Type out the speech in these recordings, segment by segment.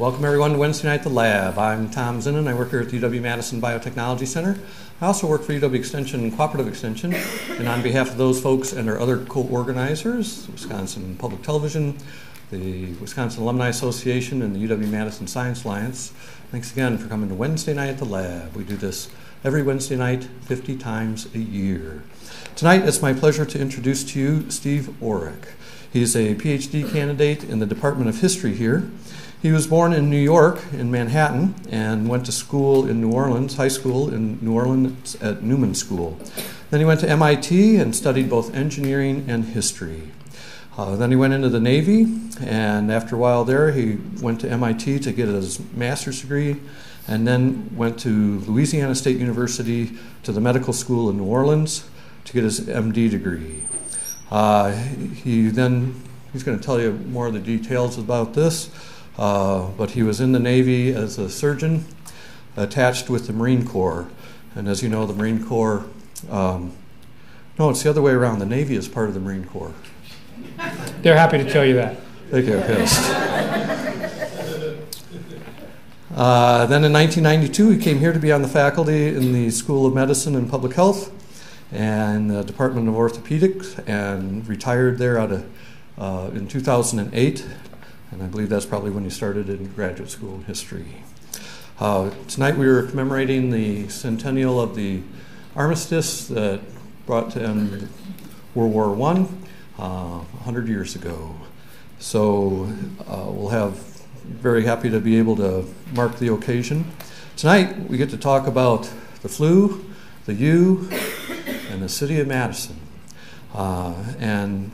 Welcome everyone to Wednesday Night at the Lab. I'm Tom Zinnan. I work here at the UW-Madison Biotechnology Center. I also work for UW Extension, Cooperative Extension, and on behalf of those folks and our other co-organizers, Wisconsin Public Television, the Wisconsin Alumni Association, and the UW-Madison Science Alliance, thanks again for coming to Wednesday Night at the Lab. We do this every Wednesday night, 50 times a year. Tonight, it's my pleasure to introduce to you Steve Oreck. He's a PhD candidate in the Department of History here. He was born in New York, in Manhattan, and went to school in New Orleans, high school in New Orleans at Newman School. Then he went to MIT and studied both engineering and history. Then he went into the Navy, and after a while there, he went to MIT to get his master's degree, and then went to Louisiana State University to the medical school in New Orleans to get his MD degree. He's going to tell you more of the details about this. But he was in the Navy as a surgeon attached with the Marine Corps. And as you know, the Marine Corps, no, it's the other way around. The Navy is part of the Marine Corps. They're happy to tell you that. They get pissed. Then in 1992, he came here to be on the faculty in the School of Medicine and Public Health and the Department of Orthopedics, and retired there in 2008. And I believe that's probably when you started in graduate school in history. Tonight we were commemorating the centennial of the armistice that brought to end World War I 100 years ago. So very happy to be able to mark the occasion. Tonight we get to talk about the flu, the U, and the city of Madison. And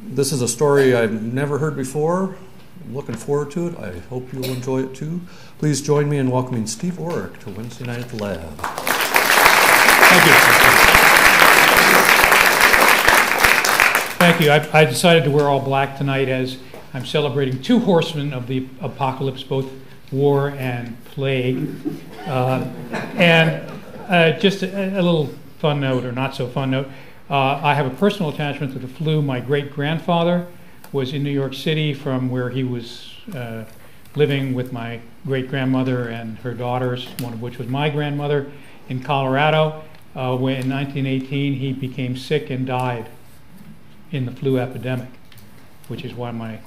this is a story I've never heard before. I'm looking forward to it. I hope you'll enjoy it too. Please join me in welcoming Steve Oreck to Wednesday Night at the Lab. Thank you. Thank you. I decided to wear all black tonight as I'm celebrating two horsemen of the apocalypse, both war and plague. Just a little fun note, or not so fun note. I have a personal attachment to the flu. My great-grandfather was in New York City from where he was living with my great-grandmother and her daughters, one of which was my grandmother, in Colorado. When in 1918 he became sick and died in the flu epidemic, which is why my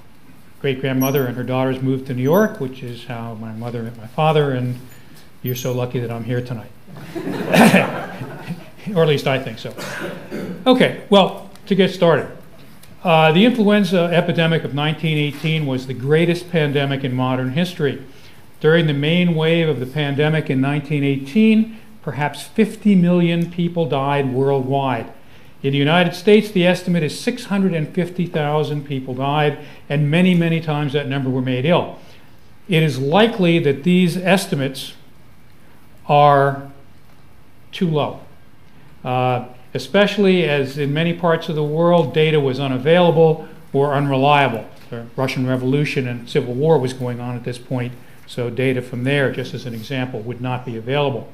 great-grandmother and her daughters moved to New York, which is how my mother met my father, and you're so lucky that I'm here tonight. Or at least I think so. Okay, well, to get started. The influenza epidemic of 1918 was the greatest pandemic in modern history. During the main wave of the pandemic in 1918, perhaps 50 million people died worldwide. In the United States, the estimate is 650,000 people died, and many, many times that number were made ill. It is likely that these estimates are too low. Especially as in many parts of the world, data was unavailable or unreliable. The Russian Revolution and Civil War was going on at this point, so data from there, just as an example, would not be available.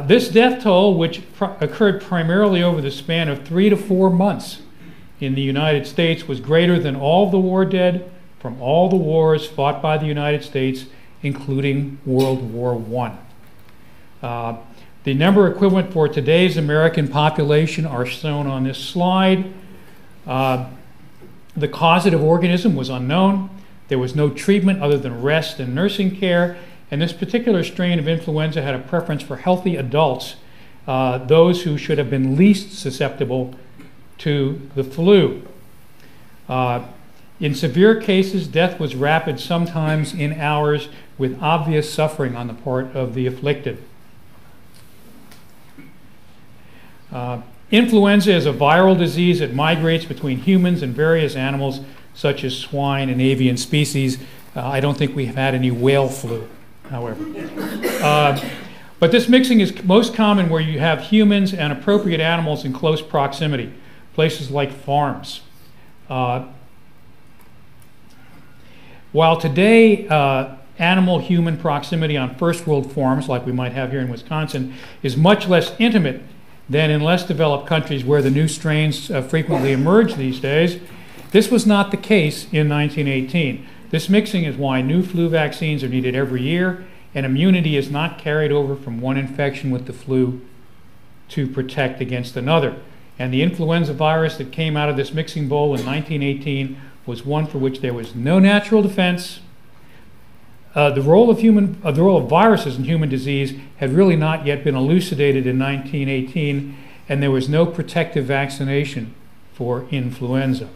This death toll, which occurred primarily over the span of 3 to 4 months in the United States, was greater than all the war dead from all the wars fought by the United States, including World War I. The number equivalent for today's American population are shown on this slide. The causative organism was unknown. There was no treatment other than rest and nursing care. And this particular strain of influenza had a preference for healthy adults, those who should have been least susceptible to the flu. In severe cases, death was rapid, sometimes in hours, with obvious suffering on the part of the afflicted. Influenza is a viral disease that migrates between humans and various animals, such as swine and avian species. I don't think we have had any whale flu, however. But this mixing is most common where you have humans and appropriate animals in close proximity, places like farms. While today animal-human proximity on first world farms, like we might have here in Wisconsin, is much less intimate than in less developed countries where the new strains frequently emerge these days, this was not the case in 1918. This mixing is why new flu vaccines are needed every year, and immunity is not carried over from one infection with the flu to protect against another. And the influenza virus that came out of this mixing bowl in 1918 was one for which there was no natural defense. The role of viruses in human disease had really not yet been elucidated in 1918, and there was no protective vaccination for influenza.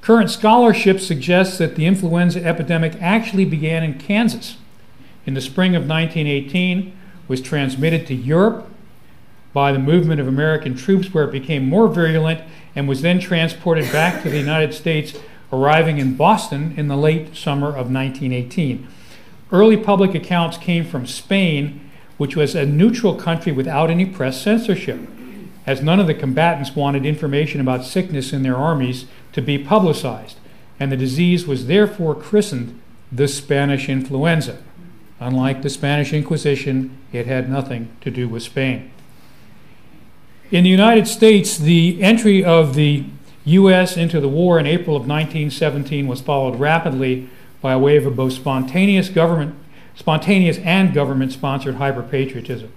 Current scholarship suggests that the influenza epidemic actually began in Kansas in the spring of 1918, was transmitted to Europe by the movement of American troops, where it became more virulent, and was then transported back to the United States, arriving in Boston in the late summer of 1918. Early public accounts came from Spain, which was a neutral country without any press censorship, as none of the combatants wanted information about sickness in their armies to be publicized, and the disease was therefore christened the Spanish influenza. Unlike the Spanish Inquisition, it had nothing to do with Spain. In the United States, the entry of the U.S. into the war in April of 1917 was followed rapidly by a wave of both spontaneous and government-sponsored hyper-patriotism.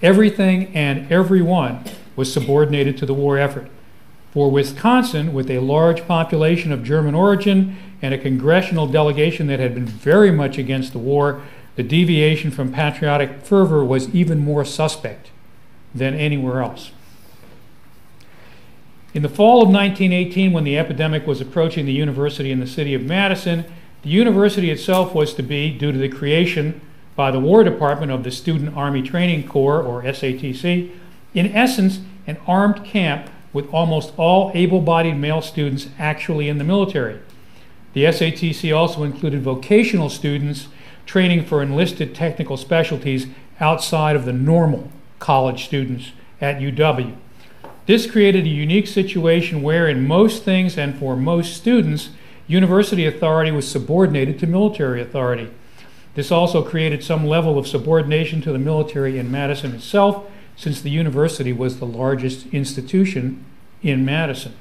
Everything and everyone was subordinated to the war effort. For Wisconsin, with a large population of German origin and a congressional delegation that had been very much against the war, the deviation from patriotic fervor was even more suspect than anywhere else. In the fall of 1918, when the epidemic was approaching the university in the city of Madison, the university itself was to be, due to the creation by the War Department of the Student Army Training Corps, or SATC, in essence, an armed camp with almost all able-bodied male students actually in the military. The SATC also included vocational students training for enlisted technical specialties outside of the normal college students at UW. This created a unique situation where, in most things and for most students, university authority was subordinated to military authority. This also created some level of subordination to the military in Madison itself, since the university was the largest institution in Madison.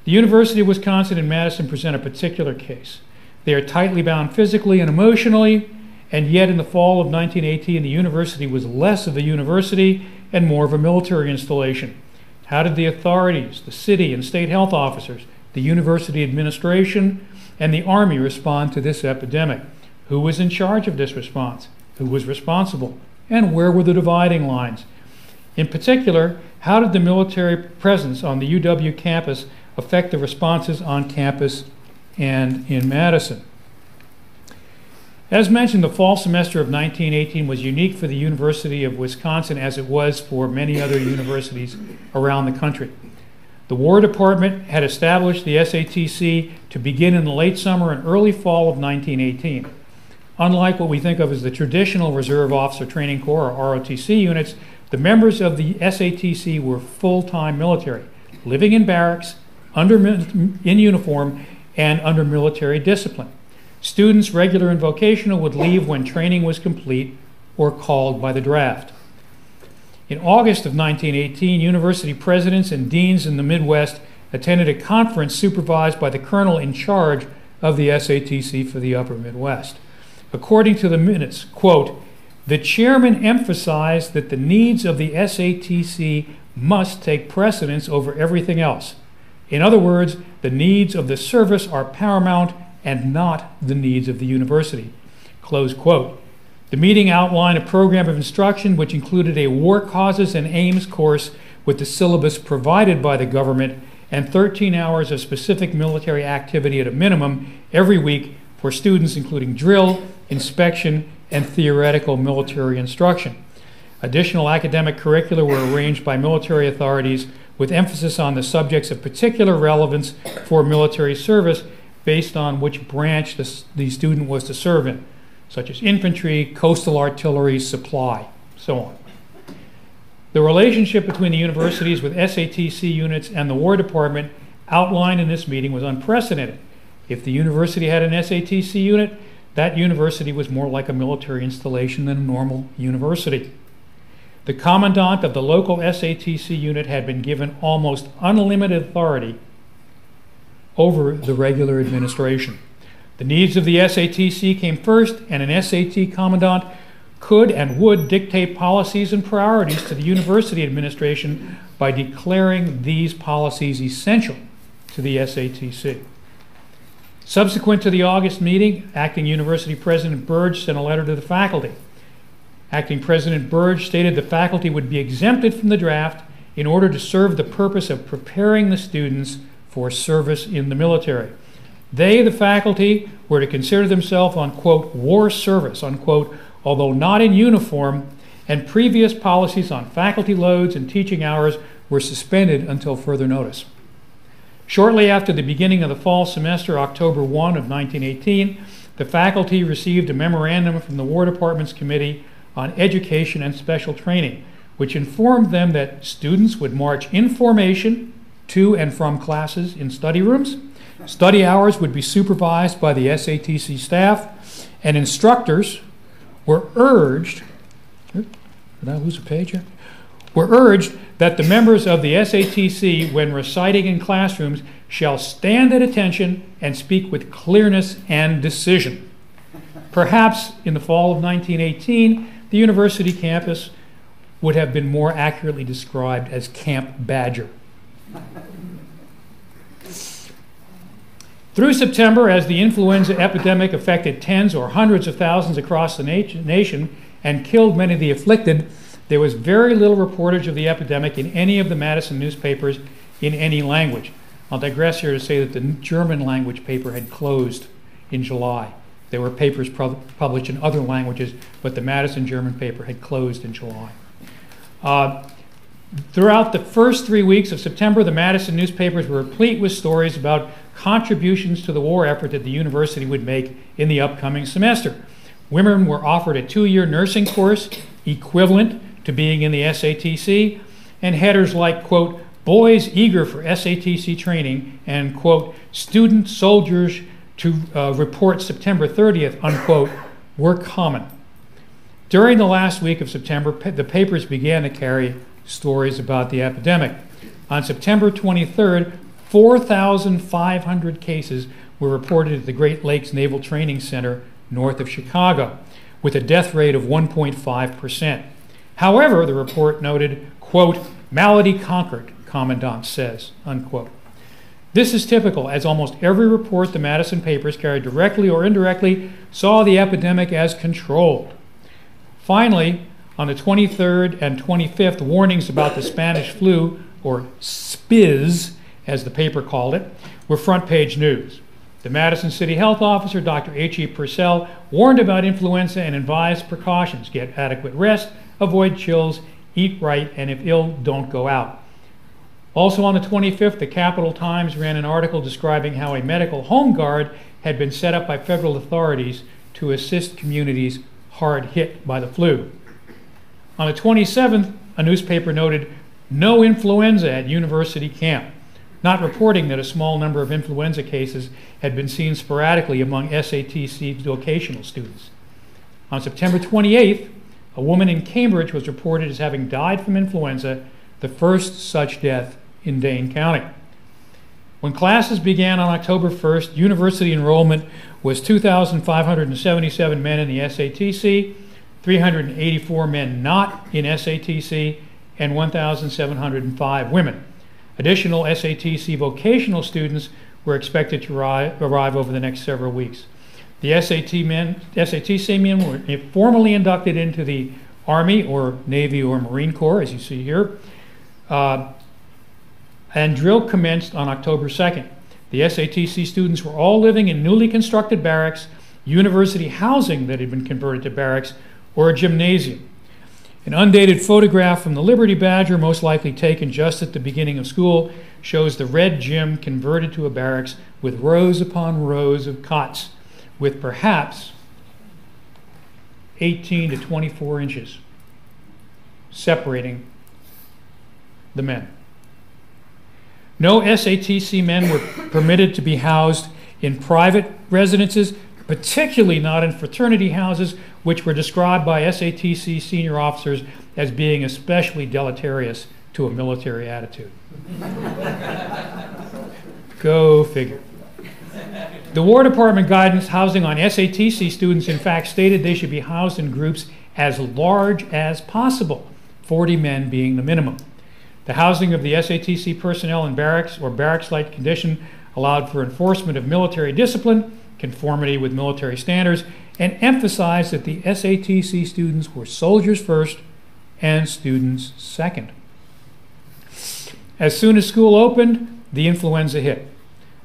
The University of Wisconsin and Madison present a particular case. They are tightly bound physically and emotionally, and yet in the fall of 1918, the university was less of a university and more of a military installation. How did the authorities, the city and state health officers, the university administration, and the Army respond to this epidemic? Who was in charge of this response? Who was responsible? And where were the dividing lines? In particular, how did the military presence on the UW campus affect the responses on campus and in Madison? As mentioned, the fall semester of 1918 was unique for the University of Wisconsin, as it was for many other universities around the country. The War Department had established the SATC to begin in the late summer and early fall of 1918. Unlike what we think of as the traditional Reserve Officer Training Corps, or ROTC units, the members of the SATC were full-time military, living in barracks, in uniform, and under military discipline. Students, regular and vocational, would leave when training was complete or called by the draft. In August of 1918, university presidents and deans in the Midwest attended a conference supervised by the colonel in charge of the SATC for the Upper Midwest. According to the minutes, quote, "The chairman emphasized that the needs of the SATC must take precedence over everything else. In other words, the needs of the service are paramount and not the needs of the university." Close quote. The meeting outlined a program of instruction which included a war causes and aims course with the syllabus provided by the government and 13 hours of specific military activity at a minimum every week for students, including drill, inspection, and theoretical military instruction. Additional academic curricula were arranged by military authorities with emphasis on the subjects of particular relevance for military service based on which branch the student was to serve in, such as infantry, coastal artillery, supply, so on. The relationship between the universities with SATC units and the War Department outlined in this meeting was unprecedented. If the university had an SATC unit, that university was more like a military installation than a normal university. The commandant of the local SATC unit had been given almost unlimited authority over the regular administration. The needs of the SATC came first, and an SAT commandant could and would dictate policies and priorities to the university administration by declaring these policies essential to the SATC. Subsequent to the August meeting, Acting University President Burge sent a letter to the faculty. Acting President Burge stated the faculty would be exempted from the draft in order to serve the purpose of preparing the students for service in the military. They, the faculty, were to consider themselves on, quote, war service, unquote, although not in uniform, and previous policies on faculty loads and teaching hours were suspended until further notice. Shortly after the beginning of the fall semester, October 1 of 1918, the faculty received a memorandum from the War Department's Committee on Education and Special Training, which informed them that students would march in formation to and from classes in study rooms. Study hours would be supervised by the SATC staff, and instructors were urged, did I lose a page here? Were urged that the members of the SATC, when reciting in classrooms, shall stand at attention and speak with clearness and decision. Perhaps in the fall of 1918, the university campus would have been more accurately described as Camp Badger. Through September, as the influenza epidemic affected tens or hundreds of thousands across the nation and killed many of the afflicted, there was very little reportage of the epidemic in any of the Madison newspapers in any language. I'll digress here to say that the German language paper had closed in July. There were papers published in other languages, but the Madison German paper had closed in July. Throughout the first 3 weeks of September, the Madison newspapers were replete with stories about contributions to the war effort that the university would make in the upcoming semester. Women were offered a 2-year nursing course equivalent to being in the SATC, and headers like, quote, boys eager for SATC training, and, quote, student soldiers to report September 30th, unquote, were common. During the last week of September, the papers began to carry stories about the epidemic. On September 23rd, 4,500 cases were reported at the Great Lakes Naval Training Center north of Chicago, with a death rate of 1.5%. However, the report noted, quote, malady conquered, Commandant says, unquote. This is typical, as almost every report the Madison papers carried directly or indirectly saw the epidemic as controlled. Finally, on the 23rd and 25th, warnings about the Spanish flu, or SPIZ, as the paper called it, were front-page news. The Madison City Health Officer, Dr. H.E. Purcell, warned about influenza and advised precautions: get adequate rest, avoid chills, eat right, and if ill, don't go out. Also on the 25th, the Capital Times ran an article describing how a medical home guard had been set up by federal authorities to assist communities hard hit by the flu. On the 27th, a newspaper noted no influenza at university camp, not reporting that a small number of influenza cases had been seen sporadically among SATC vocational students. On September 28th, a woman in Cambridge was reported as having died from influenza, the first such death in Dane County. When classes began on October 1st, university enrollment was 2,577 men in the SATC, 384 men not in SATC, and 1,705 women. Additional SATC vocational students were expected to arrive over the next several weeks. The SATC men were formally inducted into the Army or Navy or Marine Corps, as you see here, and drill commenced on October 2nd. The SATC students were all living in newly constructed barracks, university housing that had been converted to barracks, or a gymnasium. An undated photograph from the Liberty Badger, most likely taken just at the beginning of school, shows the red gym converted to a barracks with rows upon rows of cots, with perhaps 18 to 24 inches separating the men. No SATC men were permitted to be housed in private residences, particularly not in fraternity houses, which were described by SATC senior officers as being especially deleterious to a military attitude. Go figure. The War Department guidance housing on SATC students, in fact, stated they should be housed in groups as large as possible, 40 men being the minimum. The housing of the SATC personnel in barracks or barracks-like condition allowed for enforcement of military discipline, conformity with military standards, and emphasized that the SATC students were soldiers first and students second. As soon as school opened, the influenza hit.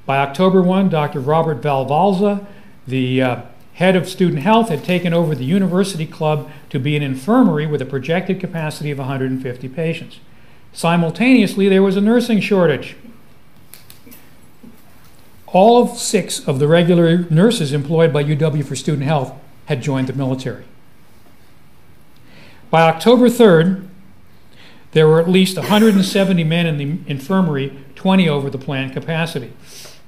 By October 1, Dr. Robert Valvalza, the head of student health, had taken over the university club to be an infirmary with a projected capacity of 150 patients. Simultaneously, there was a nursing shortage. All of 6 of the regular nurses employed by UW for student health had joined the military. By October 3rd, there were at least 170 men in the infirmary, 20 over the planned capacity.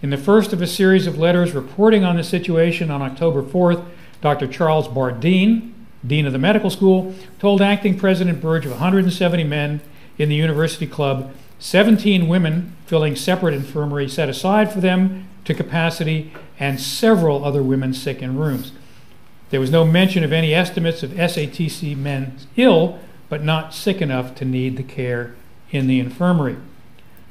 In the first of a series of letters reporting on the situation on October 4th, Dr. Charles Bardeen, dean of the medical school, told acting President Burge of 170 men in the university club, 17 women filling separate infirmary set aside for them to capacity, and several other women sick in rooms. There was no mention of any estimates of SATC men ill, but not sick enough to need the care in the infirmary.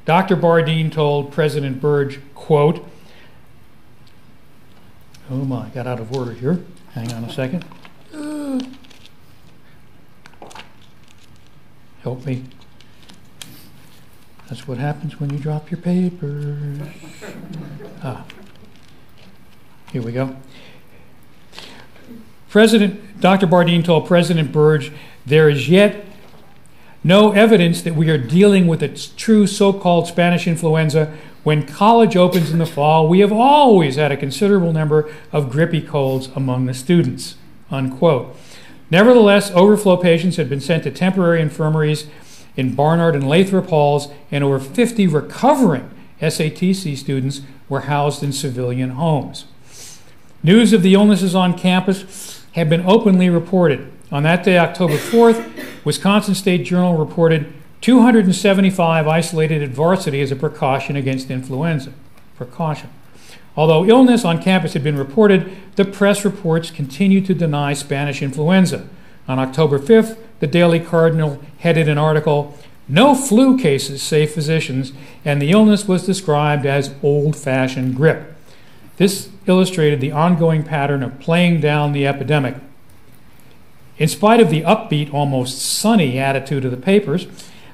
Dr. Bardeen told President Burge, quote, oh my, got out of order here. Hang on a second. Help me. That's what happens when you drop your papers. Here we go. Dr. Bardeen told President Burge, there is yet no evidence that we are dealing with a true so-called Spanish influenza. When college opens in the fall, we have always had a considerable number of grippy colds among the students, unquote. Nevertheless, overflow patients had been sent to temporary infirmaries in Barnard and Lathrop halls, and over 50 recovering SATC students were housed in civilian homes. News of the illnesses on campus had been openly reported. On that day, October 4th, Wisconsin State Journal reported 275 isolated at varsity as a precaution against influenza. Precaution. Although illness on campus had been reported, the press reports continued to deny Spanish influenza. On October 5th, the Daily Cardinal headed an article, "No flu cases, say physicians," and the illness was described as old-fashioned grip. This illustrated the ongoing pattern of playing down the epidemic. In spite of the upbeat, almost sunny attitude of the papers,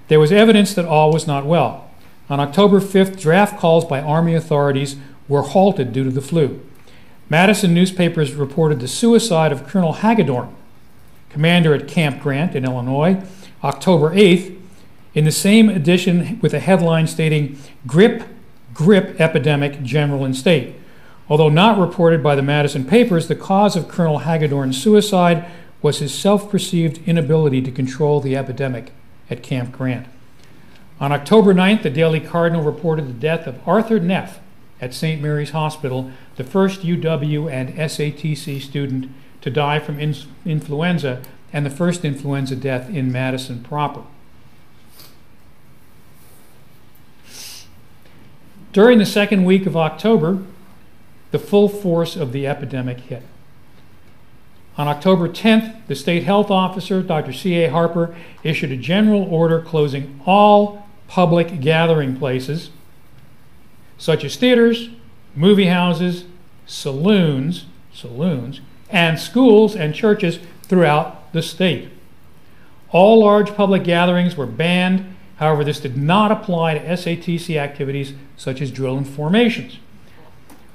there was evidence that all was not well. On October 5th, draft calls by Army authorities were halted due to the flu. Madison newspapers reported the suicide of Colonel Hagedorn, commander at Camp Grant in Illinois, October 8th, in the same edition with a headline stating, "Grip Epidemic, General and State." Although not reported by the Madison papers, the cause of Colonel Hagedorn's suicide was his self-perceived inability to control the epidemic at Camp Grant. On October 9th, the Daily Cardinal reported the death of Arthur Neff at St. Mary's Hospital, the first UW and SATC student to die from influenza and the first influenza death in Madison proper. During the second week of October, the full force of the epidemic hit. On October 10th, the state health officer, Dr. C.A. Harper, issued a general order closing all public gathering places, such as theaters, movie houses, saloons, and schools and churches throughout the state. All large public gatherings were banned. However, this did not apply to SATC activities such as drill and formations.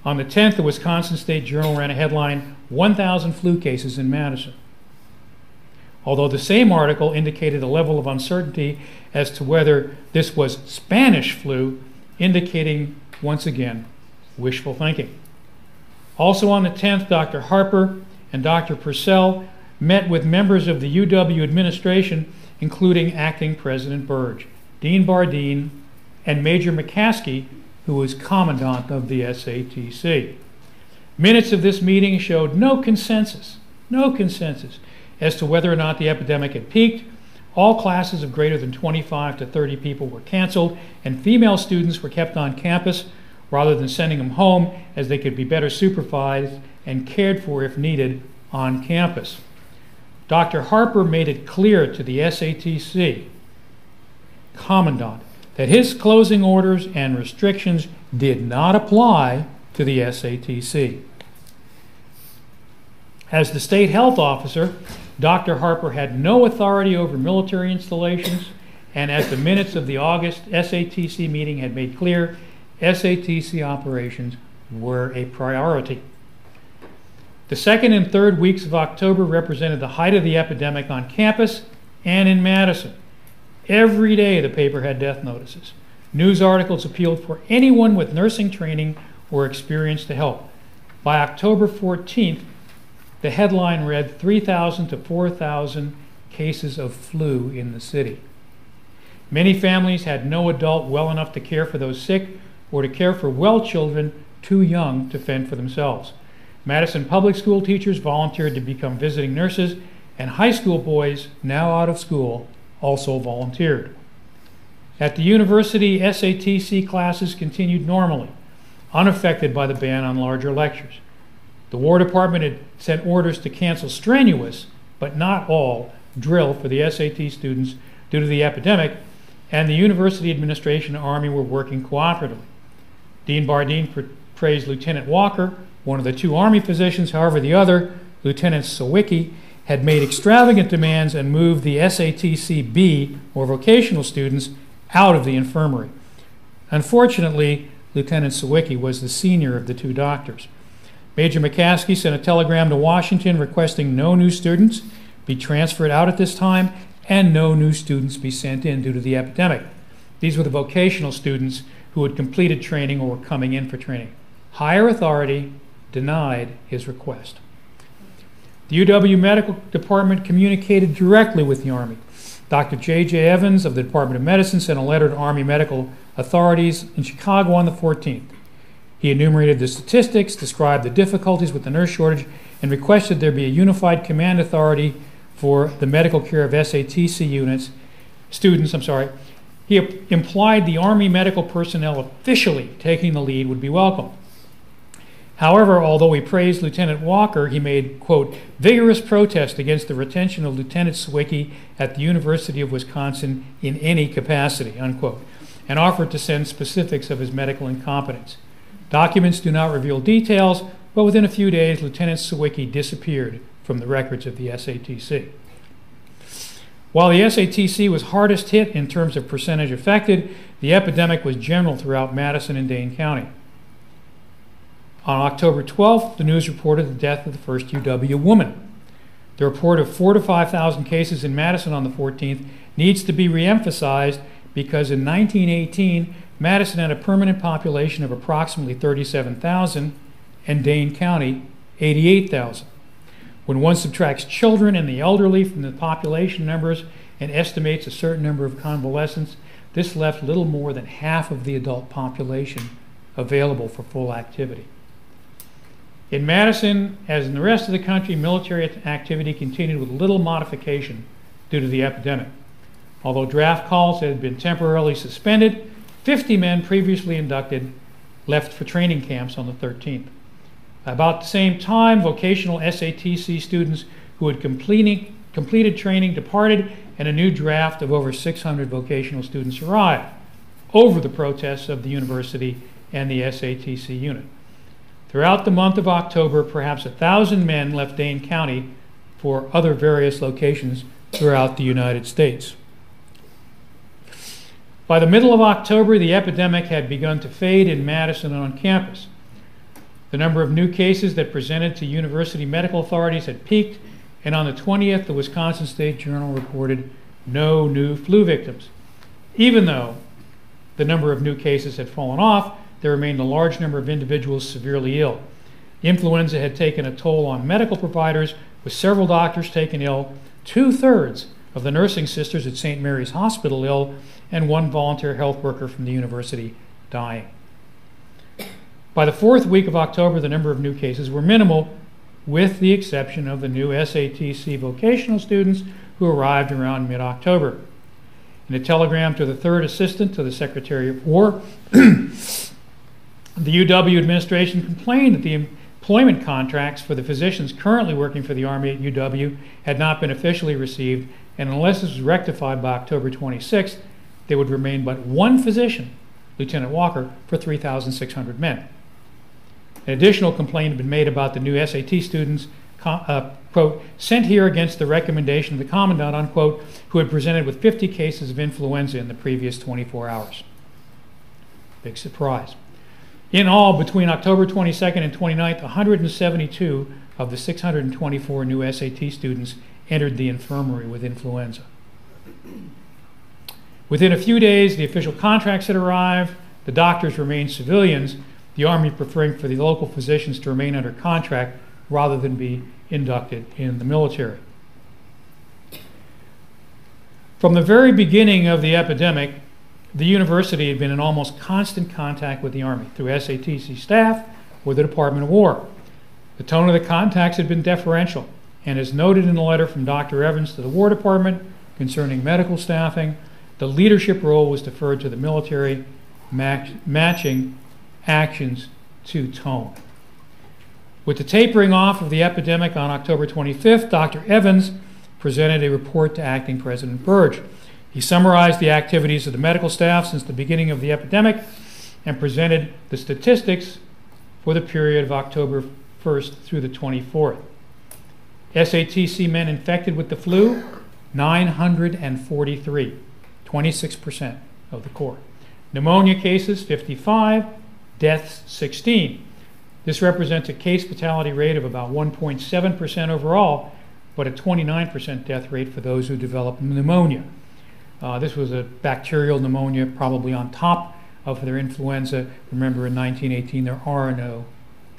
On the 10th, the Wisconsin State Journal ran a headline, 1,000 flu cases in Madison. Although the same article indicated a level of uncertainty as to whether this was Spanish flu, indicating, once again, wishful thinking. Also on the 10th, Dr. Harper and Dr. Purcell met with members of the UW administration, including acting President Burge, Dean Bardeen, and Major McCaskey, who was commandant of the SATC. Minutes of this meeting showed no consensus as to whether or not the epidemic had peaked. All classes of greater than 25 to 30 people were canceled, and female students were kept on campus, rather than sending them home, as they could be better supervised and cared for if needed on campus. Dr. Harper made it clear to the SATC commandant that his closing orders and restrictions did not apply to the SATC. As the state health officer, Dr. Harper had no authority over military installations, and as the minutes of the August SATC meeting had made clear, SATC operations were a priority. The second and third weeks of October represented the height of the epidemic on campus and in Madison. Every day the paper had death notices. News articles appealed for anyone with nursing training or experience to help. By October 14th, the headline read 3,000 to 4,000 cases of flu in the city. Many families had no adult well enough to care for those sick or to care for well children too young to fend for themselves. Madison public school teachers volunteered to become visiting nurses, and high school boys, now out of school, also volunteered. At the university, SATC classes continued normally, unaffected by the ban on larger lectures. The War Department had sent orders to cancel strenuous, but not all, drill for the SAT students due to the epidemic, and the university administration and Army were working cooperatively. Dean Bardeen praised Lieutenant Walker, one of the two Army physicians. However, the other, Lieutenant Sawicki, had made extravagant demands and moved the SATC-B, or vocational students, out of the infirmary. Unfortunately, Lieutenant Sawicki was the senior of the two doctors. Major McCaskey sent a telegram to Washington requesting no new students be transferred out at this time and no new students be sent in due to the epidemic. These were the vocational students who had completed training or were coming in for training. Higher authority denied his request. The UW Medical Department communicated directly with the Army. Dr. J.J. Evans of the Department of Medicine sent a letter to Army medical authorities in Chicago on the 14th. He enumerated the statistics, described the difficulties with the nurse shortage, and requested there be a unified command authority for the medical care of SATC students. He implied the Army medical personnel officially taking the lead would be welcome. However, although he praised Lieutenant Walker, he made, quote, vigorous protest against the retention of Lieutenant Sawicki at the University of Wisconsin in any capacity, unquote, and offered to send specifics of his medical incompetence. Documents do not reveal details, but within a few days, Lieutenant Sawicki disappeared from the records of the SATC. While the SATC was hardest hit in terms of percentage affected, the epidemic was general throughout Madison and Dane County. On October 12th, the news reported the death of the first UW woman. The report of 4,000 to 5,000 cases in Madison on the 14th needs to be reemphasized because in 1918, Madison had a permanent population of approximately 37,000 and Dane County 88,000. When one subtracts children and the elderly from the population numbers and estimates a certain number of convalescents, this left little more than half of the adult population available for full activity. In Madison, as in the rest of the country, military activity continued with little modification due to the epidemic. Although draft calls had been temporarily suspended, 50 men previously inducted left for training camps on the 13th. About the same time, vocational SATC students who had completed training departed, and a new draft of over 600 vocational students arrived over the protests of the university and the SATC unit. Throughout the month of October, perhaps 1,000 men left Dane County for other various locations throughout the United States. By the middle of October, the epidemic had begun to fade in Madison and on campus. The number of new cases that presented to university medical authorities had peaked, and on the 20th, the Wisconsin State Journal reported no new flu victims. Even though the number of new cases had fallen off, there remained a large number of individuals severely ill. Influenza had taken a toll on medical providers, with several doctors taken ill, 2/3 of the nursing sisters at St. Mary's Hospital ill, and one volunteer health worker from the university dying. By the fourth week of October, the number of new cases were minimal, with the exception of the new SATC vocational students who arrived around mid-October. In a telegram to the third assistant to the Secretary of War, The UW administration complained that the employment contracts for the physicians currently working for the Army at UW had not been officially received, and unless this was rectified by October 26th, there would remain but one physician, Lieutenant Walker, for 3,600 men. An additional complaint had been made about the new SAT students, quote, sent here against the recommendation of the commandant, unquote, who had presented with 50 cases of influenza in the previous 24 hours. Big surprise. In all, between October 22nd and 29th, 172 of the 624 new SAT students entered the infirmary with influenza. Within a few days, the official contracts had arrived. The doctors remained civilians, the Army preferring for the local physicians to remain under contract rather than be inducted in the military. From the very beginning of the epidemic, the university had been in almost constant contact with the Army through SATC staff or the Department of War. The tone of the contacts had been deferential, and as noted in a letter from Dr. Evans to the War Department concerning medical staffing, the leadership role was deferred to the military, matching actions to tone. With the tapering off of the epidemic on October 25th, Dr. Evans presented a report to Acting President Burge. He summarized the activities of the medical staff since the beginning of the epidemic and presented the statistics for the period of October 1st through the 24th. SATC men infected with the flu, 943, 26% of the Corps. Pneumonia cases, 55, deaths, 16. This represents a case fatality rate of about 1.7% overall, but a 29% death rate for those who develop pneumonia. This was a bacterial pneumonia, probably on top of their influenza. Remember, in 1918, there are no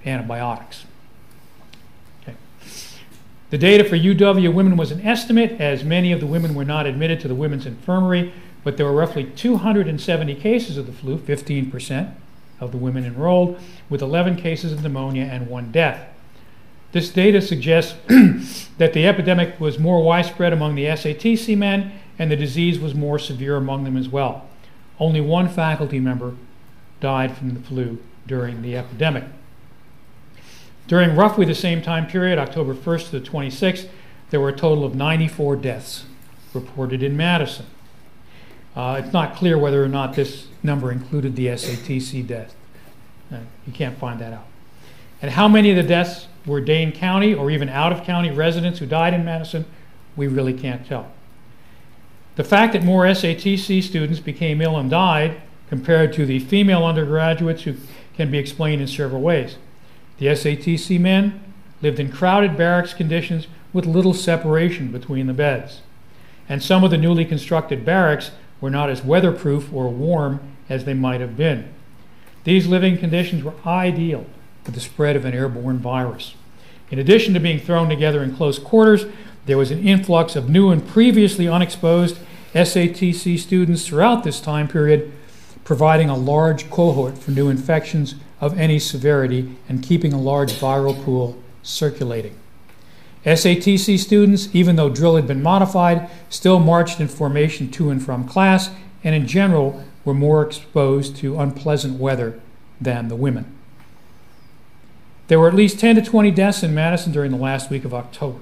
antibiotics. Okay. The data for UW women was an estimate, as many of the women were not admitted to the women's infirmary, but there were roughly 270 cases of the flu, 15% of the women enrolled, with 11 cases of pneumonia and 1 death. This data suggests that the epidemic was more widespread among the SATC men, and the disease was more severe among them as well. Only 1 faculty member died from the flu during the epidemic. During roughly the same time period, October 1st to the 26th, there were a total of 94 deaths reported in Madison. It's not clear whether or not this number included the SATC death. You can't find that out. And how many of the deaths were Dane County or even out-of-county residents who died in Madison, we really can't tell. The fact that more SATC students became ill and died compared to the female undergraduates who can be explained in several ways. The SATC men lived in crowded barracks conditions with little separation between the beds. And some of the newly constructed barracks were not as weatherproof or warm as they might have been. These living conditions were ideal for the spread of an airborne virus. In addition to being thrown together in close quarters, there was an influx of new and previously unexposed SATC students throughout this time period, providing a large cohort for new infections of any severity and keeping a large viral pool circulating. SATC students, even though drill had been modified, still marched in formation to and from class, and in general were more exposed to unpleasant weather than the women. There were at least 10 to 20 deaths in Madison during the last week of October.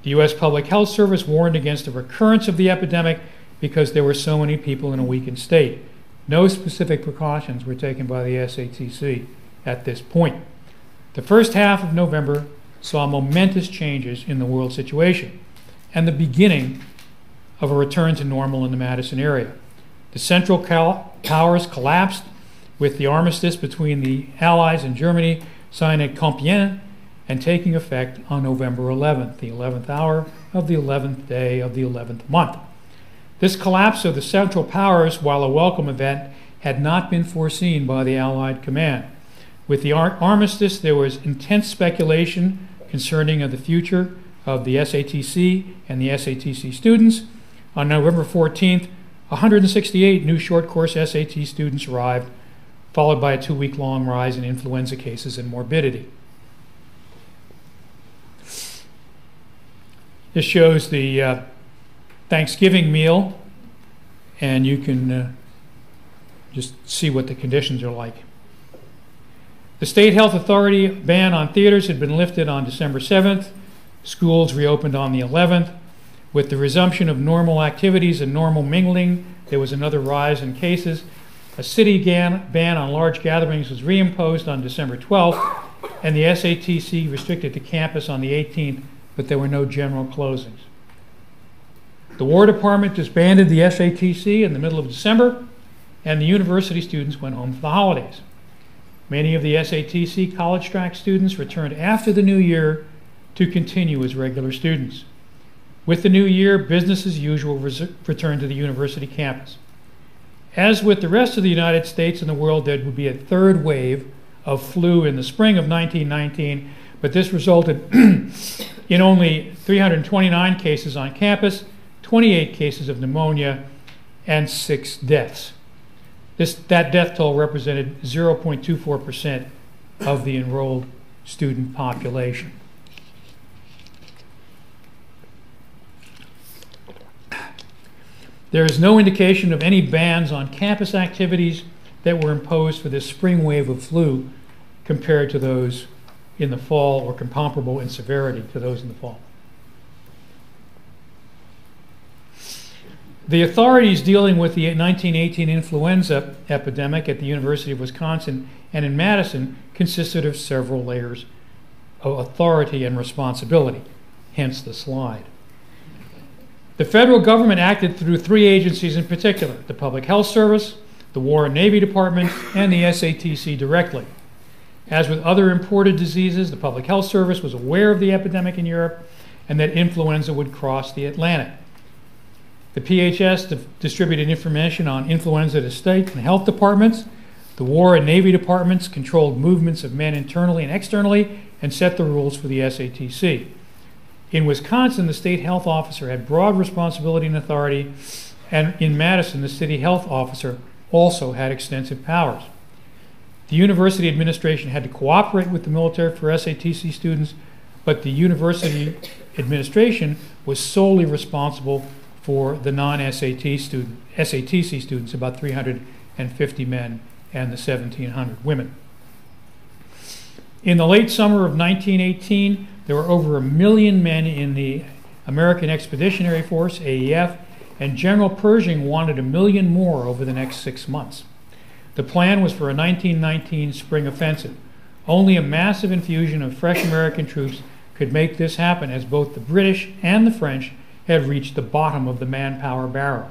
The U.S. Public Health Service warned against a recurrence of the epidemic because there were so many people in a weakened state. No specific precautions were taken by the SATC at this point. The first half of November saw momentous changes in the world situation and the beginning of a return to normal in the Madison area. The Central Powers collapsed with the armistice between the Allies and Germany signed at Compiègne and taking effect on November 11th, the 11th hour of the 11th day of the 11th month. This collapse of the Central Powers, while a welcome event, had not been foreseen by the Allied command. With the armistice, there was intense speculation concerning the future of the SATC and the SATC students. On November 14th, 168 new short course SAT students arrived, followed by a 2-week-long rise in influenza cases and morbidity. This shows the Thanksgiving meal, and you can just see what the conditions are like. The state health authority ban on theaters had been lifted on December 7th. Schools reopened on the 11th. With the resumption of normal activities and normal mingling, there was another rise in cases. A city ban on large gatherings was reimposed on December 12th, and the SATC restricted the campus on the 18th, but there were no general closings. The War Department disbanded the SATC in the middle of December, and the university students went home for the holidays. Many of the SATC college track students returned after the new year to continue as regular students. With the new year, business as usual returned to the university campus. As with the rest of the United States and the world, there would be a third wave of flu in the spring of 1919, but this resulted in only 329 cases on campus, 28 cases of pneumonia, and 6 deaths. That death toll represented 0.24% of the enrolled student population. There is no indication of any bans on campus activities that were imposed for this spring wave of flu compared to those in the fall, or comparable in severity to those in the fall. The authorities dealing with the 1918 influenza epidemic at the University of Wisconsin and in Madison consisted of several layers of authority and responsibility, hence the slide. The federal government acted through 3 agencies in particular: the Public Health Service, the War and Navy Department, and the SATC directly. As with other imported diseases, the Public Health Service was aware of the epidemic in Europe and that influenza would cross the Atlantic. The PHS distributed information on influenza to state and health departments. The War and Navy departments controlled movements of men internally and externally and set the rules for the SATC. In Wisconsin, the state health officer had broad responsibility and authority, and in Madison, the city health officer also had extensive powers. The university administration had to cooperate with the military for SATC students, but the university administration was solely responsible for the non-SATC students, about 350 men and the 1,700 women. In the late summer of 1918, there were over 1 million men in the American Expeditionary Force, AEF, and General Pershing wanted 1 million more over the next 6 months. The plan was for a 1919 spring offensive. Only a massive infusion of fresh American troops could make this happen, as both the British and the French had reached the bottom of the manpower barrel.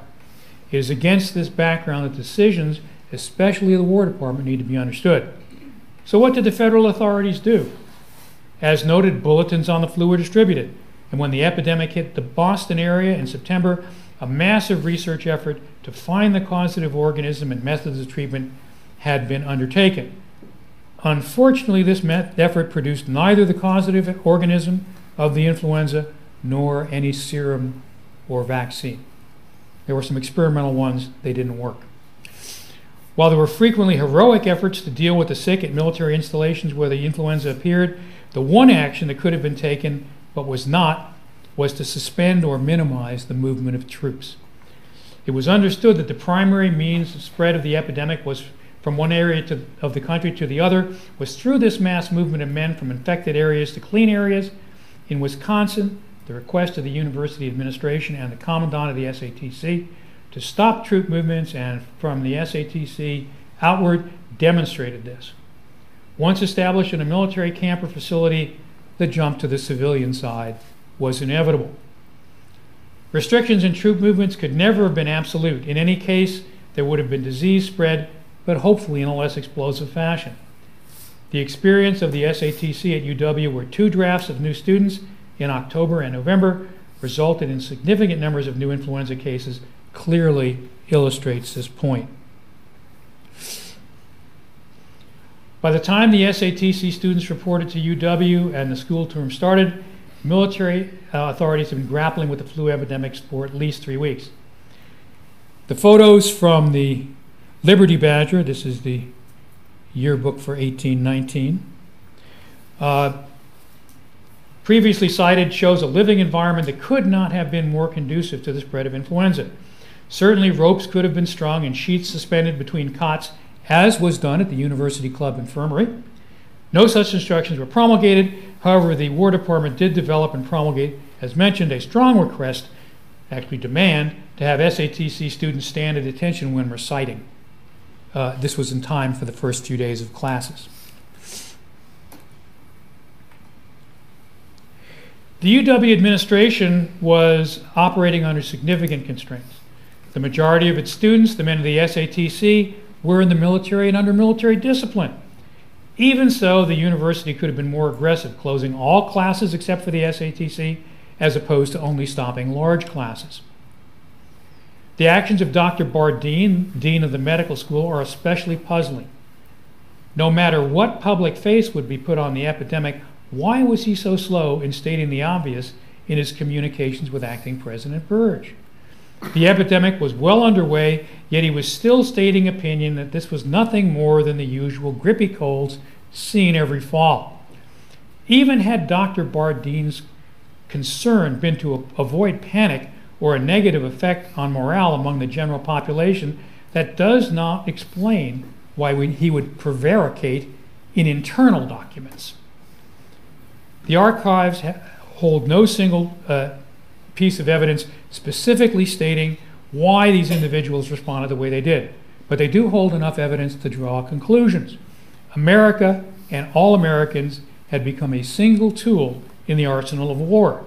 It is against this background that decisions, especially the War Department, need to be understood. So what did the federal authorities do? As noted, bulletins on the flu were distributed, and when the epidemic hit the Boston area in September, a massive research effort to find the causative organism and methods of treatment had been undertaken. Unfortunately, this effort produced neither the causative organism of the influenza nor any serum or vaccine. There were some experimental ones, they didn't work. While there were frequently heroic efforts to deal with the sick at military installations where the influenza appeared, the one action that could have been taken but was not was to suspend or minimize the movement of troops. It was understood that the primary means of spread of the epidemic was from one area of the country to the other was through this mass movement of men from infected areas to clean areas. In Wisconsin, the request of the university administration and the commandant of the SATC to stop troop movements and from the SATC outward demonstrated this. Once established in a military camp or facility, the jump to the civilian side was inevitable. Restrictions in troop movements could never have been absolute. In any case, there would have been disease spread, but hopefully in a less explosive fashion. The experience of the SATC at UW, where 2 drafts of new students in October and November resulted in significant numbers of new influenza cases, clearly illustrates this point. By the time the SATC students reported to UW and the school term started, military authorities have been grappling with the flu epidemics for at least 3 weeks. The photos from the Liberty Badger, this is the yearbook for 1819, previously cited, shows a living environment that could not have been more conducive to the spread of influenza. Certainly ropes could have been strung and sheets suspended between cots, as was done at the University Club Infirmary. No such instructions were promulgated. However, the War Department did develop and promulgate, as mentioned, a strong request, actually demand, to have SATC students stand at attention when reciting. This was in time for the first few days of classes. The UW administration was operating under significant constraints. The majority of its students, the men of the SATC, were in the military and under military discipline. Even so, the university could have been more aggressive, closing all classes except for the SATC, as opposed to only stopping large classes. The actions of Dr. Bardeen, dean of the medical school, are especially puzzling. No matter what public face would be put on the epidemic, why was he so slow in stating the obvious in his communications with Acting President Burge? The epidemic was well underway, yet he was still stating opinion that this was nothing more than the usual grippy colds seen every fall. Even had Dr. Bardeen's concern been to avoid panic or a negative effect on morale among the general population, that does not explain why he would prevaricate in internal documents. The archives hold no single piece of evidence specifically stating why these individuals responded the way they did, but they do hold enough evidence to draw conclusions. America and all Americans had become a single tool in the arsenal of war.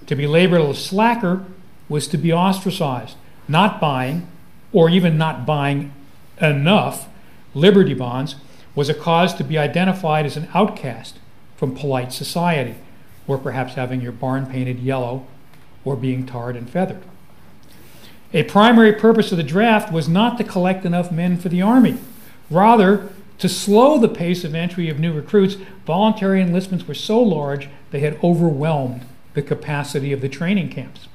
To be labeled a slacker was to be ostracized. Not buying, or even not buying enough, Liberty bonds was a cause to be identified as an outcast from polite society, or perhaps having your barn painted yellow or being tarred and feathered. A primary purpose of the draft was not to collect enough men for the Army. Rather, to slow the pace of entry of new recruits, voluntary enlistments were so large they had overwhelmed the capacity of the training camps.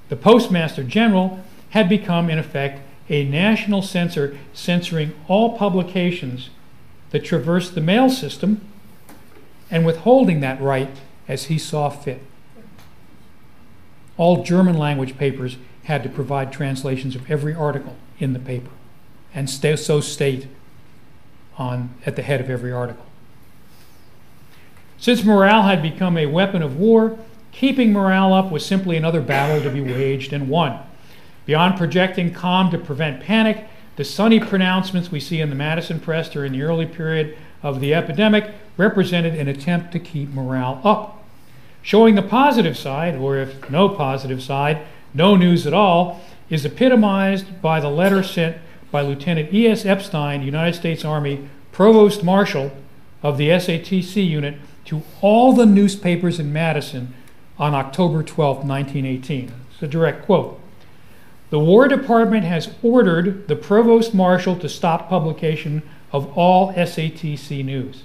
The Postmaster General had become, in effect, a national censor, censoring all publications that traversed the mail system and withholding that right as he saw fit. All German language papers had to provide translations of every article in the paper and so state at the head of every article. Since morale had become a weapon of war, keeping morale up was simply another battle to be waged and won. Beyond projecting calm to prevent panic, the sunny pronouncements we see in the Madison press during the early period of the epidemic represented an attempt to keep morale up. Showing the positive side, or if no positive side, no news at all, is epitomized by the letter sent by Lieutenant E.S. Epstein, United States Army Provost Marshal of the SATC unit, to all the newspapers in Madison on October 12, 1918. It's a direct quote. The War Department has ordered the Provost Marshal to stop publication of all SATC news.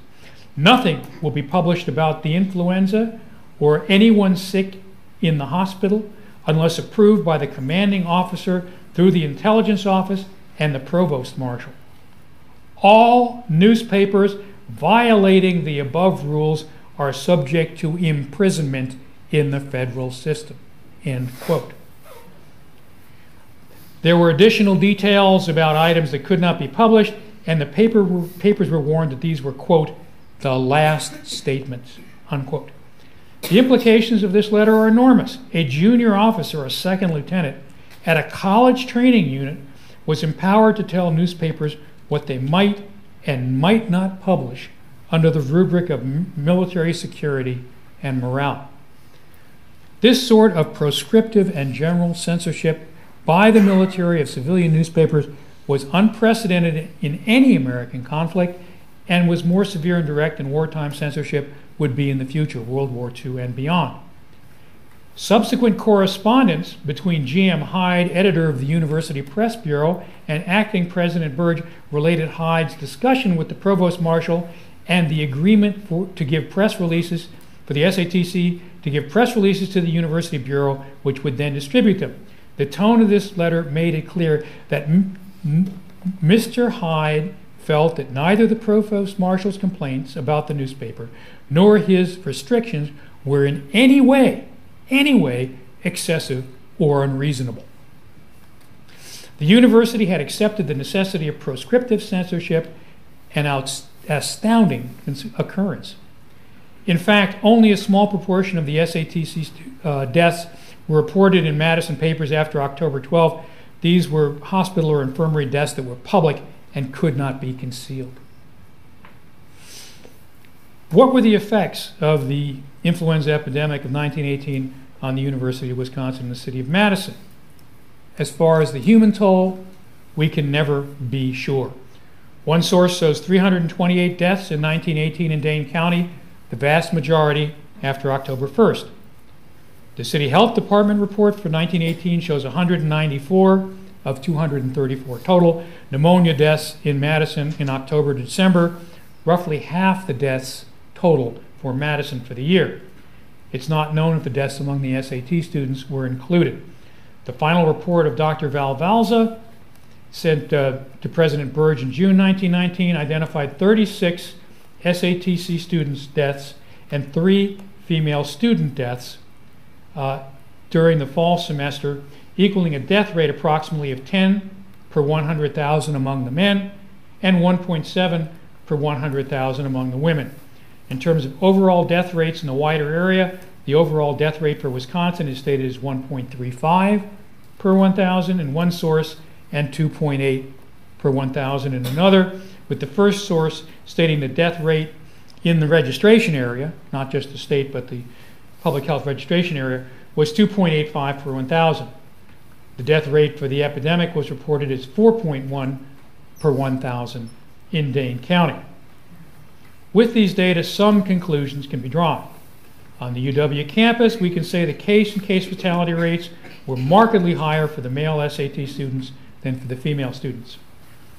Nothing will be published about the influenza or anyone sick in the hospital unless approved by the commanding officer through the intelligence office and the Provost Marshal. All newspapers violating the above rules are subject to imprisonment in the federal system. End quote. There were additional details about items that could not be published, and the papers were warned that these were, quote, the last statements, unquote. The implications of this letter are enormous. A junior officer, a second lieutenant, at a college training unit was empowered to tell newspapers what they might and might not publish under the rubric of military security and morale. This sort of proscriptive and general censorship by the military of civilian newspapers was unprecedented in any American conflict and was more severe and direct than wartime censorship would be in the future, World War II and beyond. Subsequent correspondence between G.M. Hyde, editor of the University Press Bureau, and acting President Burge related Hyde's discussion with the Provost Marshal and the agreement to give press releases for the SATC to give press releases to the University Bureau, which would then distribute them. The tone of this letter made it clear that Mr. Hyde felt that neither the Provost Marshal's complaints about the newspaper nor his restrictions were in any way excessive or unreasonable. The university had accepted the necessity of proscriptive censorship and astounding occurrence. In fact, only a small proportion of the SATC deaths were reported in Madison papers after October 12th. These were hospital or infirmary deaths that were public and could not be concealed. What were the effects of the influenza epidemic of 1918 on the University of Wisconsin and the city of Madison? As far as the human toll, we can never be sure. One source shows 328 deaths in 1918 in Dane County, the vast majority after October 1st. The City Health Department report for 1918 shows 194 of 234 total. Pneumonia deaths in Madison in October to December, roughly half the deaths total for Madison for the year. It's not known if the deaths among the SAT students were included. The final report of Dr. Val Valza, sent to President Burge in June 1919, identified 36 SATC students' deaths and 3 female student deaths during the fall semester, equaling a death rate approximately of 10 per 100,000 among the men and 1.7 per 100,000 among the women. In terms of overall death rates in the wider area, the overall death rate for Wisconsin is stated as 1.35 per 1,000 in one source and 2.8 per 1,000 in another, with the first source stating the death rate in the registration area, not just the state but the public health registration area, was 2.85 per 1,000. The death rate for the epidemic was reported as 4.1 per 1,000 in Dane County. With these data, some conclusions can be drawn. On the UW campus, we can say the case and case fatality rates were markedly higher for the male SAT students than for the female students.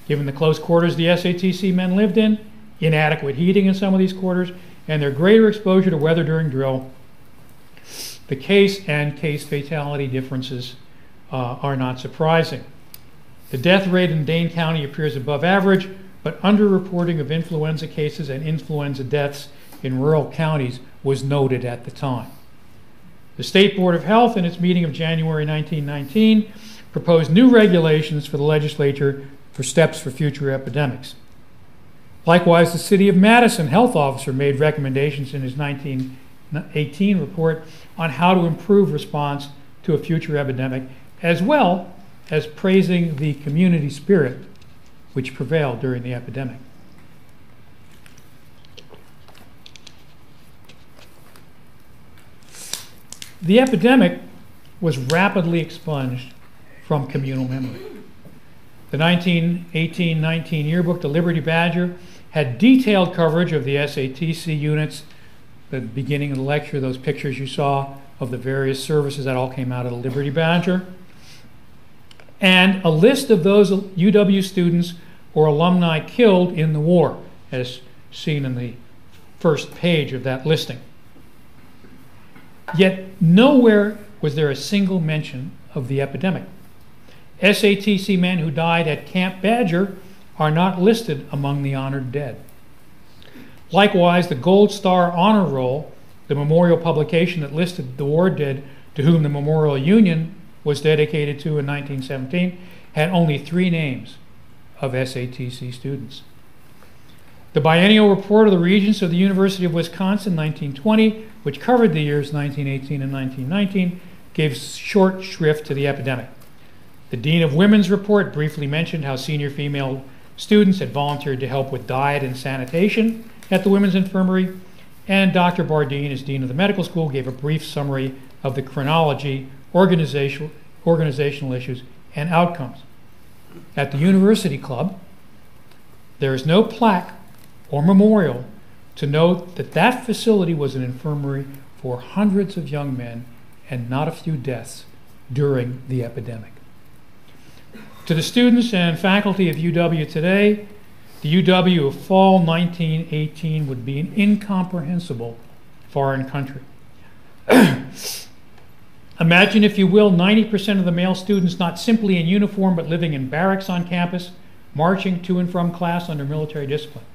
Given the close quarters the SATC men lived in, inadequate heating in some of these quarters, and their greater exposure to weather during drill, the case and case fatality differences are not surprising. The death rate in Dane County appears above average, but underreporting of influenza cases and influenza deaths in rural counties was noted at the time. The State Board of Health, in its meeting of January 1919, proposed new regulations for the legislature for steps for future epidemics. Likewise, the City of Madison health officer made recommendations in his 1918 report on how to improve response to a future epidemic, as well as praising the community spirit which prevailed during the epidemic. The epidemic was rapidly expunged from communal memory. The 1918-19 yearbook, the Liberty Badger, had detailed coverage of the SATC units. The beginning of the lecture, those pictures you saw of the various services that all came out of the Liberty Badger, and a list of those UW students or alumni killed in the war, as seen in the first page of that listing. Yet nowhere was there a single mention of the epidemic. SATC men who died at Camp Badger are not listed among the honored dead. Likewise, the Gold Star Honor Roll, the memorial publication that listed the war dead to whom the Memorial Union was dedicated to in 1917, had only 3 names of SATC students. The biennial report of the Regents of the University of Wisconsin, 1920, which covered the years 1918 and 1919, gave short shrift to the epidemic. The Dean of Women's report briefly mentioned how senior female students had volunteered to help with diet and sanitation at the women's infirmary, and Dr. Bardeen, as Dean of the Medical School, gave a brief summary of the chronology, organizational issues, and outcomes. At the University Club, there is no plaque or memorial to note that that facility was an infirmary for hundreds of young men and not a few deaths during the epidemic. To the students and faculty of UW today, the UW of fall 1918 would be an incomprehensible foreign country. Imagine, if you will, 90% of the male students not simply in uniform but living in barracks on campus, marching to and from class under military discipline.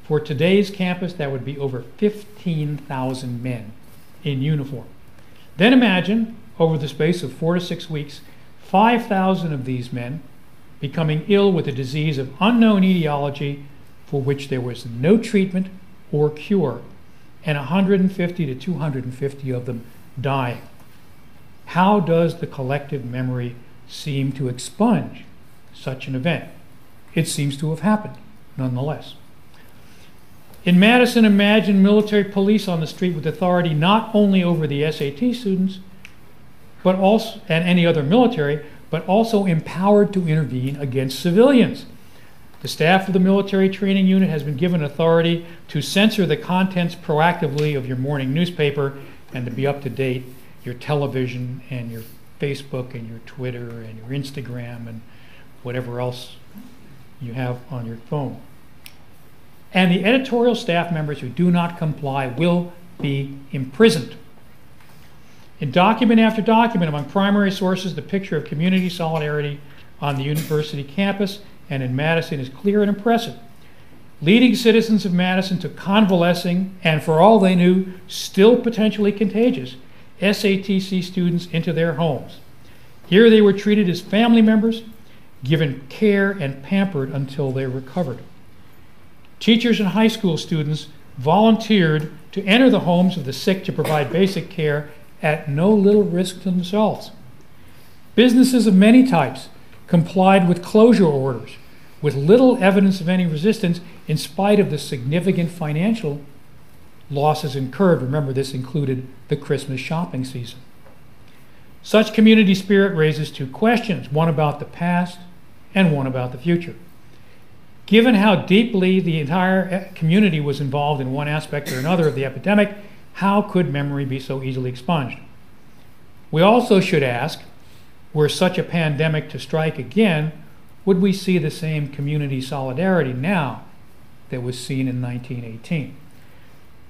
For today's campus, that would be over 15,000 men in uniform. Then imagine, over the space of 4 to 6 weeks, 5,000 of these men becoming ill with a disease of unknown etiology for which there was no treatment or cure, and 150 to 250 of them dying. How does the collective memory seem to expunge such an event? It seems to have happened, nonetheless. In Madison, imagine military police on the street with authority not only over the SAT students, but also, and any other military, but also empowered to intervene against civilians. The staff of the military training unit has been given authority to censor the contents proactively of your morning newspaper and to be up to date your television and your Facebook and your Twitter and your Instagram and whatever else you have on your phone. And the editorial staff members who do not comply will be imprisoned. In document after document among primary sources, the picture of community solidarity on the university campus and in Madison is clear and impressive. Leading citizens of Madison took convalescing and, for all they knew, still potentially contagious SATC students into their homes. Here they were treated as family members, given care and pampered until they recovered. Teachers and high school students volunteered to enter the homes of the sick to provide basic care at no little risk to themselves. Businesses of many types complied with closure orders with little evidence of any resistance in spite of the significant financial losses incurred. Remember, this included the Christmas shopping season. Such community spirit raises two questions, one about the past and one about the future. Given how deeply the entire community was involved in one aspect or another of the epidemic, how could memory be so easily expunged? We also should ask, were such a pandemic to strike again, would we see the same community solidarity now that was seen in 1918?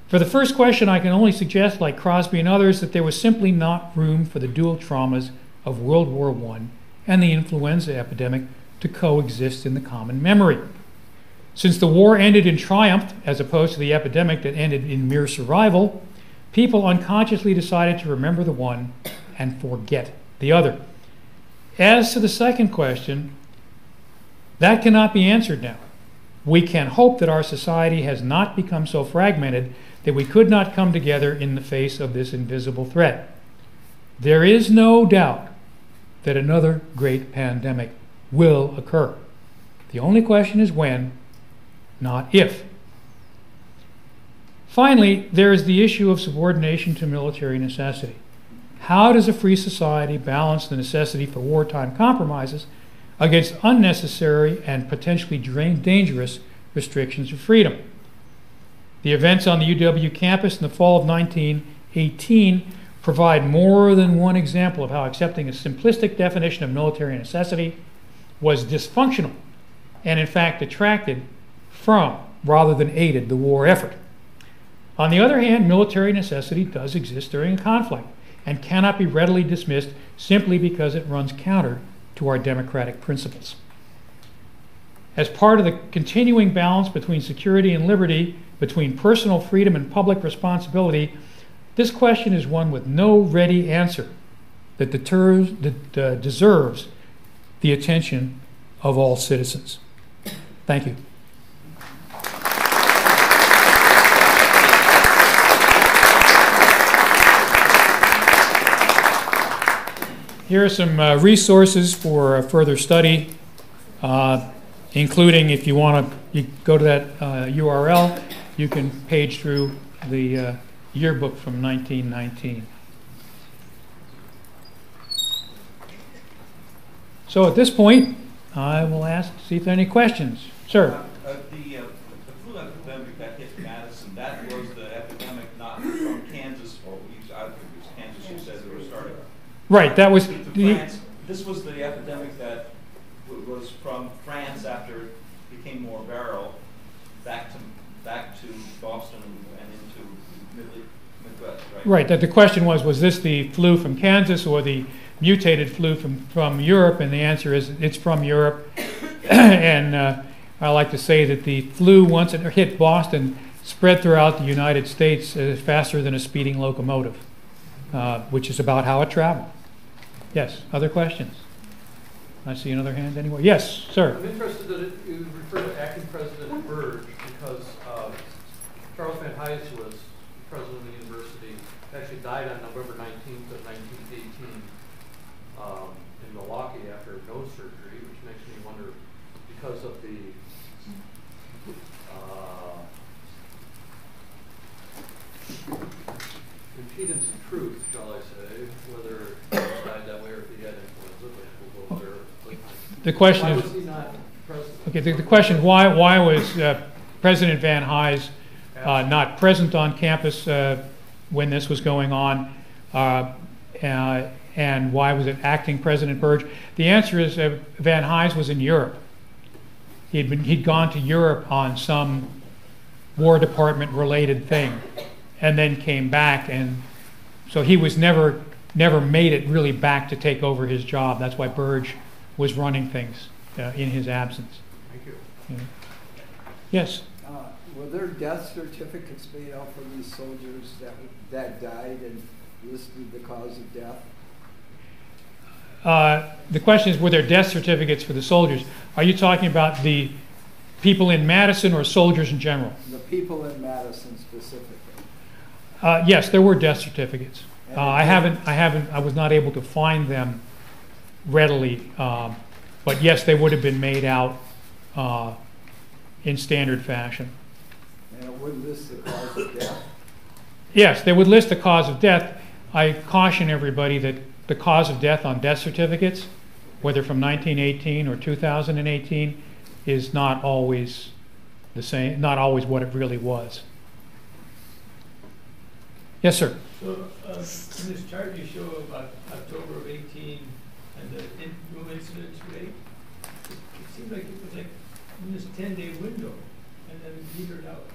For the first question, I can only suggest, like Crosby and others, that there was simply not room for the dual traumas of World War I and the influenza epidemic to coexist in the common memory. Since the war ended in triumph, as opposed to the epidemic that ended in mere survival, people unconsciously decided to remember the one and forget the other. As to the second question, that cannot be answered now. We can hope that our society has not become so fragmented that we could not come together in the face of this invisible threat. There is no doubt that another great pandemic will occur. The only question is when, not if. Finally, there is the issue of subordination to military necessity. How does a free society balance the necessity for wartime compromises against unnecessary and potentially dangerous restrictions of freedom? The events on the UW campus in the fall of 1918 provide more than one example of how accepting a simplistic definition of military necessity was dysfunctional and, in fact, detracted from, rather than aided, the war effort. On the other hand, military necessity does exist during a conflict and cannot be readily dismissed simply because it runs counter to our democratic principles. As part of the continuing balance between security and liberty, between personal freedom and public responsibility, this question is one with no ready answer that deserves the attention of all citizens. Thank you. Here are some resources for further study, including, if you want to go to that URL, you can page through the yearbook from 1919. So at this point, I will see if there are any questions. Sir? The flu epidemic that hit Madison, that was the epidemic not from Kansas, or I think it was Kansas you said that was started. Right, that was... This was the epidemic that was from France after it became more viral, back to Boston and into Midwest, right? Right, that the question was this the flu from Kansas or the mutated flu from Europe? And the answer is it's from Europe. And I like to say that the flu, once it hit Boston, spread throughout the United States faster than a speeding locomotive, which is about how it traveled. Yes, other questions? I see another hand anywhere. Yes, sir. I'm interested that you refer to acting President Burge Van Hise was president of the university, actually died on November 19th of 1918 in Milwaukee after nose surgery, which makes me wonder, because of the impedance of truth, shall I say, whether he died that way or if he had influenza, but we'll go there. The question Why is, was he not president? okay, the question is why was President Van Hise not present on campus when this was going on, and why was it acting President Burge? The answer is Van Hise was in Europe. He'd gone to Europe on some War Department related thing, and then came back, and so he was never made it really back to take over his job. That's why Burge was running things in his absence. Thank you. Yeah. Yes. Were there death certificates made out for these soldiers that died and listed the cause of death? The question is, were there death certificates for the soldiers? Are you talking about the people in Madison or soldiers in general? The people in Madison specifically. Yes, there were death certificates. I was not able to find them readily, but yes, they would have been made out in standard fashion. And it would list the cause of death? Yes, they would list the cause of death. I caution everybody that the cause of death on death certificates, whether from 1918 or 2018, is not always the same, not always what it really was. Yes, sir. So in this chart you show about October of 18 and the room incidence rate, it seems like it was like in this 10-day window and then metered out.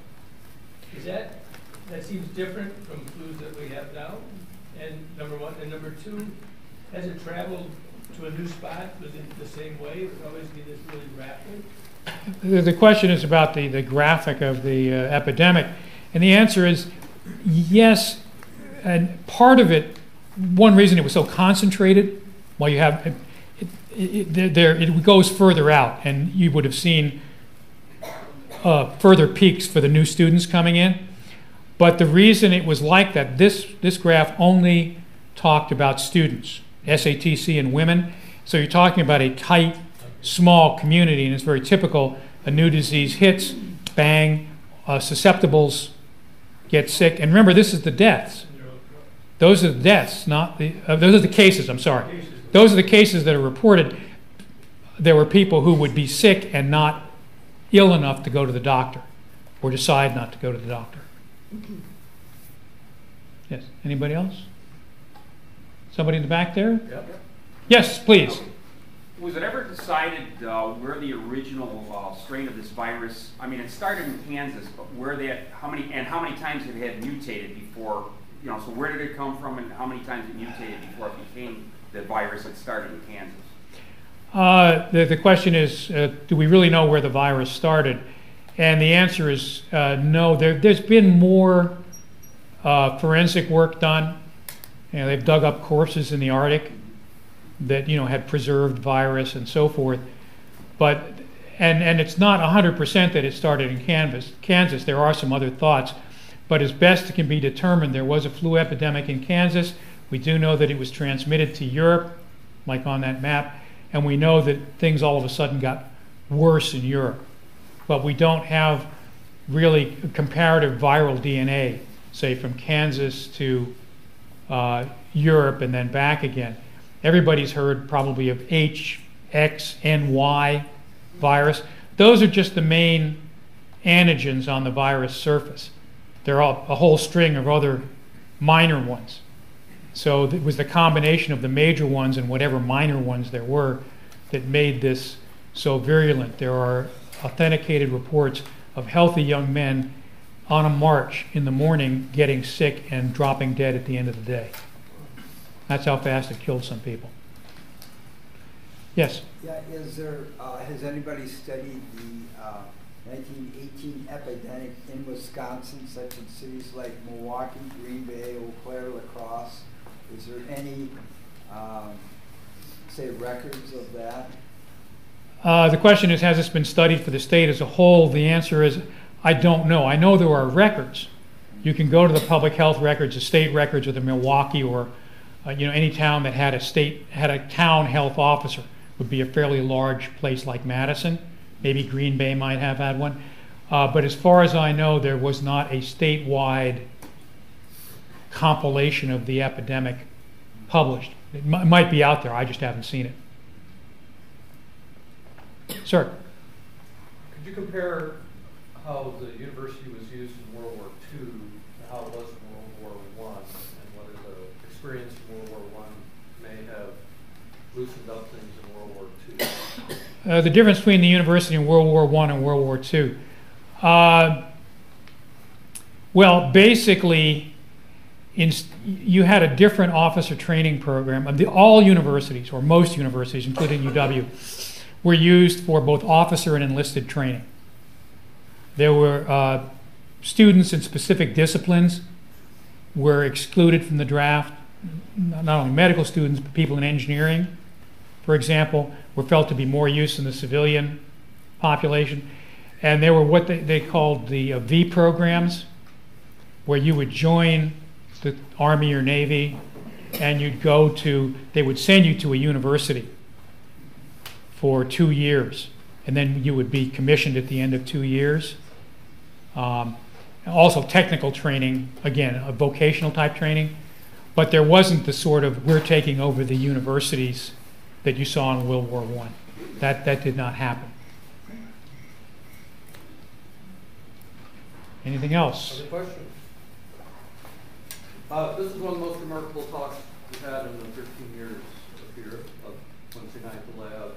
Is that seems different from flus that we have now? And number one, and number two, has it traveled to a new spot? Was it the same way? It would always be this really rapid? The question is about the graphic of the epidemic, and the answer is yes. And part of it, one reason it was so concentrated, well, you have it goes further out, and you would have seen further peaks for the new students coming in. But the reason it was like that, this graph only talked about students, SATC and women. So you're talking about a tight, small community, and it's very typical. A new disease hits, bang, susceptibles get sick. And remember, this is the deaths. Those are the deaths, not the, those are the cases, I'm sorry. Those are the cases that are reported. There were people who would be sick and not ill enough to go to the doctor, or decide not to go to the doctor. Yes, anybody else? Somebody in the back there? Yep. Yes, please. Was it ever decided where the original strain of this virus, I mean, it started in Kansas, but where how many times have it had mutated before, you know, so where did it come from and how many times it mutated before it became the virus that started in Kansas? The question is, do we really know where the virus started? And the answer is no. There's been more forensic work done. You know, they've dug up corpses in the Arctic that, you know, had preserved virus and so forth. But and it's not 100% that it started in Kansas. There are some other thoughts, but as best it can be determined, there was a flu epidemic in Kansas. We do know that it was transmitted to Europe, like on that map, and we know that things all of a sudden got worse in Europe. But we don't have really comparative viral DNA, say from Kansas to Europe and then back again. Everybody's heard probably of H, X, and Y virus. Those are just the main antigens on the virus surface. There are a whole string of other minor ones. So it was the combination of the major ones and whatever minor ones there were that made this so virulent. There are authenticated reports of healthy young men on a march in the morning getting sick and dropping dead at the end of the day. That's how fast it killed some people. Yes? Yeah, has anybody studied the 1918 epidemic in Wisconsin, such in cities like Milwaukee, Green Bay, Eau Claire, La Crosse? Is there any, say, records of that? The question is, has this been studied for the state as a whole? The answer is, I don't know. I know there are records You can go to the public health records, the state records, or the Milwaukee, or any town that had a town health officer. Would be a fairly large place like Madison. Maybe Green Bay might have had one. But as far as I know, there was not a statewide compilation of the epidemic published. It might be out there, I just haven't seen it. Sir? Could you compare how the university was used in World War II to how it was in World War I, and whether the experience in World War I may have loosened up things in World War II? The difference between the university in World War I and World War II. Well, basically, you had a different officer training program. All universities, or most universities, including UW, were used for both officer and enlisted training. There were students in specific disciplines were excluded from the draft. Not only medical students, but people in engineering, for example, were felt to be more use in the civilian population. And there were what they called the V programs, where you would join the Army or Navy, and they would send you to a university for 2 years, and then you would be commissioned at the end of 2 years. Also technical training, again, a vocational type training, but there wasn't the sort of we're taking over the universities that you saw in World War I. That did not happen. Anything else? Other questions? This is one of the most remarkable talks we've had in the 13 years here of Wednesday night at the lab.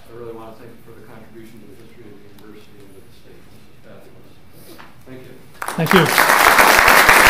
I really want to thank you for the contribution to the history of the university and to the state. This is fabulous. Thank you. Thank you.